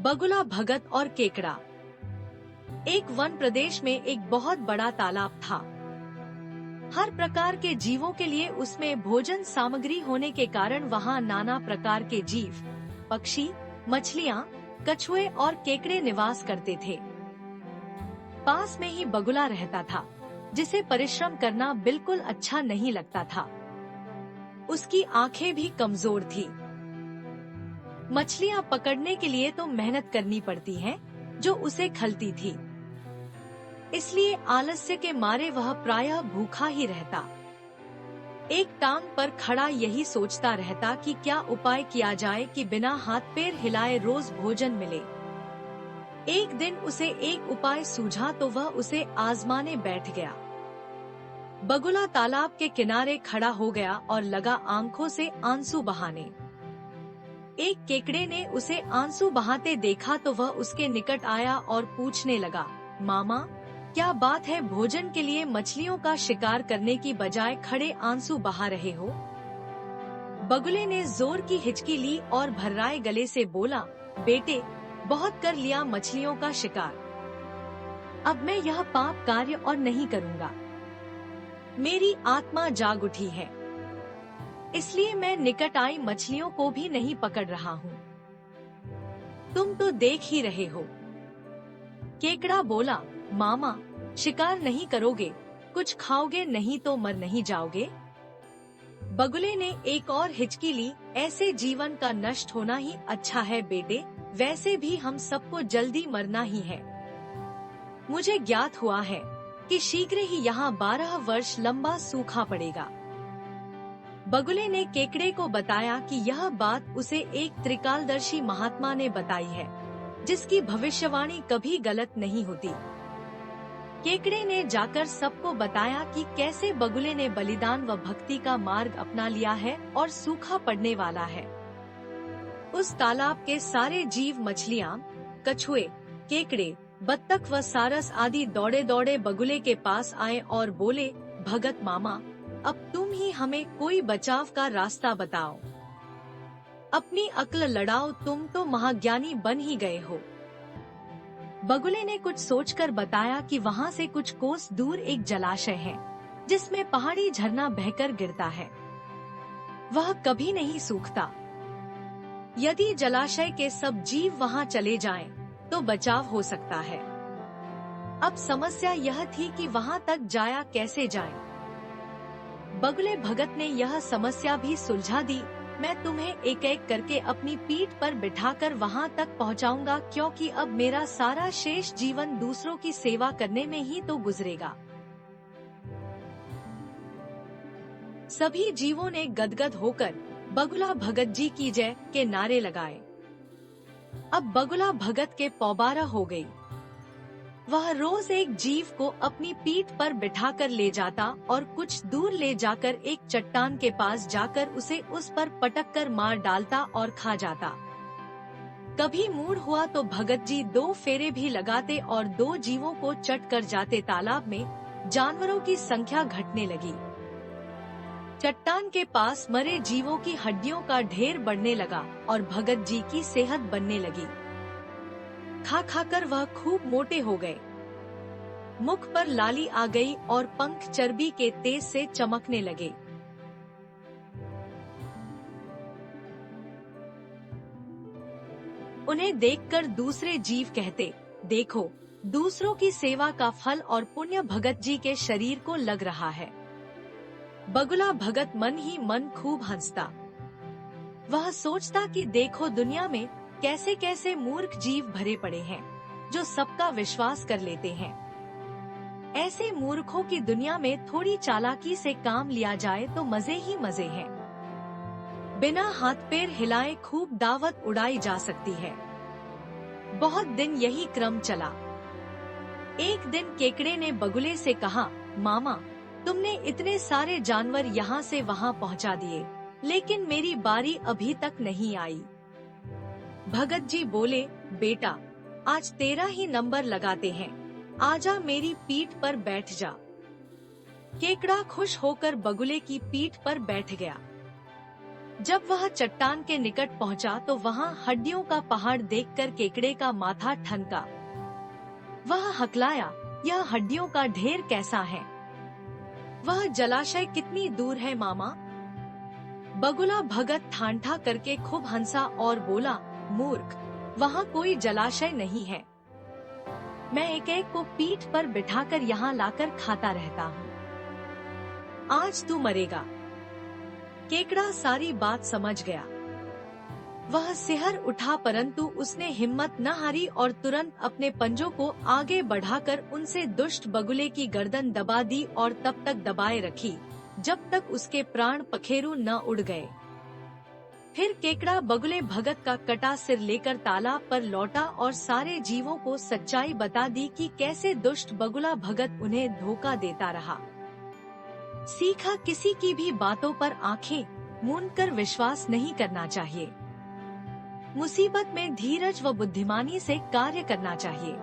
बगुला भगत और केकड़ा। एक वन प्रदेश में एक बहुत बड़ा तालाब था। हर प्रकार के जीवों के लिए उसमें भोजन सामग्री होने के कारण वहाँ नाना प्रकार के जीव, पक्षी, मछलियाँ, कछुए और केकड़े निवास करते थे। पास में ही बगुला रहता था, जिसे परिश्रम करना बिल्कुल अच्छा नहीं लगता था। उसकी आंखें भी कमजोर थी। मछलियाँ पकड़ने के लिए तो मेहनत करनी पड़ती है, जो उसे खलती थी। इसलिए आलस्य के मारे वह प्रायः भूखा ही रहता। एक टांग पर खड़ा यही सोचता रहता कि क्या उपाय किया जाए कि बिना हाथ पैर हिलाए रोज भोजन मिले। एक दिन उसे एक उपाय सूझा तो वह उसे आजमाने बैठ गया। बगुला तालाब के किनारे खड़ा हो गया और लगा आंखों से आंसू बहाने। एक केकड़े ने उसे आंसू बहाते देखा तो वह उसके निकट आया और पूछने लगा, मामा, क्या बात है, भोजन के लिए मछलियों का शिकार करने की बजाय खड़े आंसू बहा रहे हो? बगुले ने जोर की हिचकी ली और भर्राए गले से बोला, बेटे, बहुत कर लिया मछलियों का शिकार। अब मैं यह पाप कार्य और नहीं करूँगा। मेरी आत्मा जाग उठी है, इसलिए मैं निकट आई मछलियों को भी नहीं पकड़ रहा हूँ। तुम तो देख ही रहे हो। केकड़ा बोला, मामा, शिकार नहीं करोगे, कुछ खाओगे नहीं तो मर नहीं जाओगे? बगुले ने एक और हिचकी ली, ऐसे जीवन का नष्ट होना ही अच्छा है बेटे, वैसे भी हम सबको जल्दी मरना ही है। मुझे ज्ञात हुआ है कि शीघ्र ही यहाँ 12 वर्ष लंबा सूखा पड़ेगा। बगुले ने केकड़े को बताया कि यह बात उसे एक त्रिकालदर्शी महात्मा ने बताई है, जिसकी भविष्यवाणी कभी गलत नहीं होती। केकड़े ने जाकर सबको बताया कि कैसे बगुले ने बलिदान व भक्ति का मार्ग अपना लिया है और सूखा पड़ने वाला है। उस तालाब के सारे जीव, मछलियाँ, कछुए, केकड़े, बत्तख व सारस आदि दौड़े दौड़े बगुले के पास आए और बोले, भगत मामा, अब तुम ही हमें कोई बचाव का रास्ता बताओ। अपनी अक्ल लड़ाओ, तुम तो महाज्ञानी बन ही गए हो। बगुले ने कुछ सोचकर बताया कि वहाँ से कुछ कोस दूर एक जलाशय है, जिसमें पहाड़ी झरना बहकर गिरता है। वह कभी नहीं सूखता। यदि जलाशय के सब जीव वहाँ चले जाएं, तो बचाव हो सकता है। अब समस्या यह थी कि वहाँ तक जाया कैसे जाएं। बगुले भगत ने यह समस्या भी सुलझा दी, मैं तुम्हें एक एक करके अपनी पीठ पर बिठाकर वहाँ तक पहुँचाऊंगा, क्योंकि अब मेरा सारा शेष जीवन दूसरों की सेवा करने में ही तो गुजरेगा। सभी जीवों ने गदगद होकर बगुला भगत जी की जय के नारे लगाए। अब बगुला भगत के पौबारा हो गई। वह रोज एक जीव को अपनी पीठ पर बिठाकर ले जाता और कुछ दूर ले जाकर एक चट्टान के पास जाकर उसे उस पर पटक कर मार डालता और खा जाता। कभी मूड हुआ तो भगत जी 2 फेरे भी लगाते और 2 जीवों को चट कर जाते। तालाब में जानवरों की संख्या घटने लगी। चट्टान के पास मरे जीवों की हड्डियों का ढेर बढ़ने लगा और भगत जी की सेहत बनने लगी। खा खाकर वह खूब मोटे हो गए। मुख पर लाली आ गई और पंख चर्बी के तेज से चमकने लगे। उन्हें देखकर दूसरे जीव कहते, देखो, दूसरों की सेवा का फल और पुण्य भगत जी के शरीर को लग रहा है। बगुला भगत मन ही मन खूब हंसता। वह सोचता कि देखो, दुनिया में कैसे कैसे मूर्ख जीव भरे पड़े हैं, जो सबका विश्वास कर लेते हैं। ऐसे मूर्खों की दुनिया में थोड़ी चालाकी से काम लिया जाए तो मजे ही मजे हैं। बिना हाथ पैर हिलाए खूब दावत उड़ाई जा सकती है। बहुत दिन यही क्रम चला। एक दिन केकड़े ने बगुले से कहा, मामा, तुमने इतने सारे जानवर यहाँ से वहाँ पहुँचा दिए, लेकिन मेरी बारी अभी तक नहीं आई। भगत जी बोले, बेटा, आज तेरा ही नंबर लगाते हैं, आजा मेरी पीठ पर बैठ जा। केकड़ा खुश होकर बगुले की पीठ पर बैठ गया। जब वह चट्टान के निकट पहुंचा तो वहां हड्डियों का पहाड़ देखकर केकड़े का माथा ठनका। वह हकलाया, यह हड्डियों का ढेर कैसा है? वह जलाशय कितनी दूर है मामा? बगुला भगत ठानठा करके खूब हंसा और बोला, मूर्ख, वहाँ कोई जलाशय नहीं है। मैं एक एक को पीठ पर बिठाकर यहाँ लाकर खाता रहता हूँ। आज तू मरेगा। केकड़ा सारी बात समझ गया। वह सिहर उठा, परंतु उसने हिम्मत न हारी और तुरंत अपने पंजों को आगे बढ़ाकर उनसे दुष्ट बगुले की गर्दन दबा दी और तब तक दबाए रखी जब तक उसके प्राण पखेरु न उड़ गए। फिर केकड़ा बगुले भगत का कटा सिर लेकर तालाब पर लौटा और सारे जीवों को सच्चाई बता दी कि कैसे दुष्ट बगुला भगत उन्हें धोखा देता रहा। सीखा, किसी की भी बातों पर आंखें मूंदकर विश्वास नहीं करना चाहिए। मुसीबत में धीरज व बुद्धिमानी से कार्य करना चाहिए।